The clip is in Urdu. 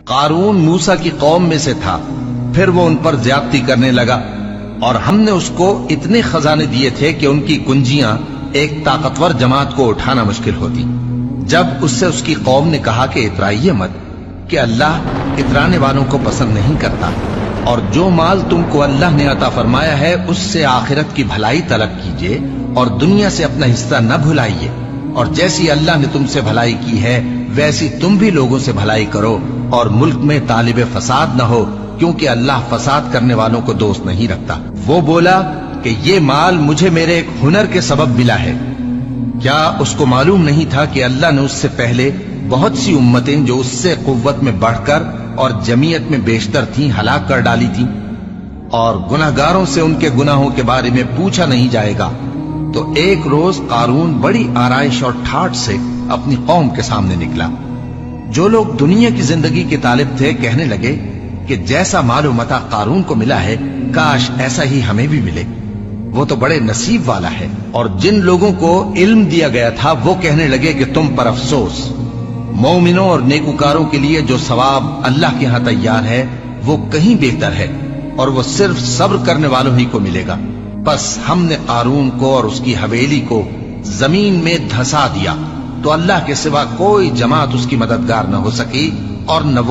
قارون موسیٰ کی قوم میں سے تھا، پھر وہ ان پر زیادتی کرنے لگا، اور ہم نے اس کو اتنے خزانے دیے تھے کہ ان کی کنجیاں ایک طاقتور جماعت کو اٹھانا مشکل ہوتی۔ جب اس سے اس کی قوم نے کہا کہ اترائیے مت، کہ اللہ اترانے والوں کو پسند نہیں کرتا، اور جو مال تم کو اللہ نے عطا فرمایا ہے اس سے آخرت کی بھلائی طلب کیجئے اور دنیا سے اپنا حصہ نہ بھلائیے، اور جیسی اللہ نے تم سے بھلائی کی ہے ویسی تم بھی لوگوں سے بھلائی کرو، اور ملک میں طالب فساد نہ ہو، کیونکہ اللہ فساد کرنے والوں کو دوست نہیں رکھتا۔ وہ بولا کہ یہ مال مجھے میرے ایک ہنر کے سبب ملا ہے۔ کیا اس کو معلوم نہیں تھا کہ اللہ نے اس سے پہلے بہت سی امتیں جو اس سے قوت میں بڑھ کر اور جمعیت میں بیشتر تھیں ہلاک کر ڈالی تھیں، اور گناہگاروں سے ان کے گناہوں کے بارے میں پوچھا نہیں جائے گا؟ تو ایک روز قارون بڑی آرائش اور ٹھاٹھ سے اپنی قوم کے سامنے نکلا۔ جو لوگ دنیا کی زندگی کے طالب تھے کہنے لگے کہ جیسا مال و متاع قارون کو ملا ہے کاش ایسا ہی ہمیں بھی ملے، وہ تو بڑے نصیب والا ہے۔ اور جن لوگوں کو علم دیا گیا تھا وہ کہنے لگے کہ تم پر افسوس، مومنوں اور نیکوکاروں کے لیے جو ثواب اللہ کے ہاں تیار ہے وہ کہیں بہتر ہے، اور وہ صرف صبر کرنے والوں ہی کو ملے گا۔ بس ہم نے قارون کو اور اس کی حویلی کو زمین میں دھسا دیا، تو اللہ کے سوا کوئی جماعت اس کی مددگار نہ ہو سکی اور نہ وہ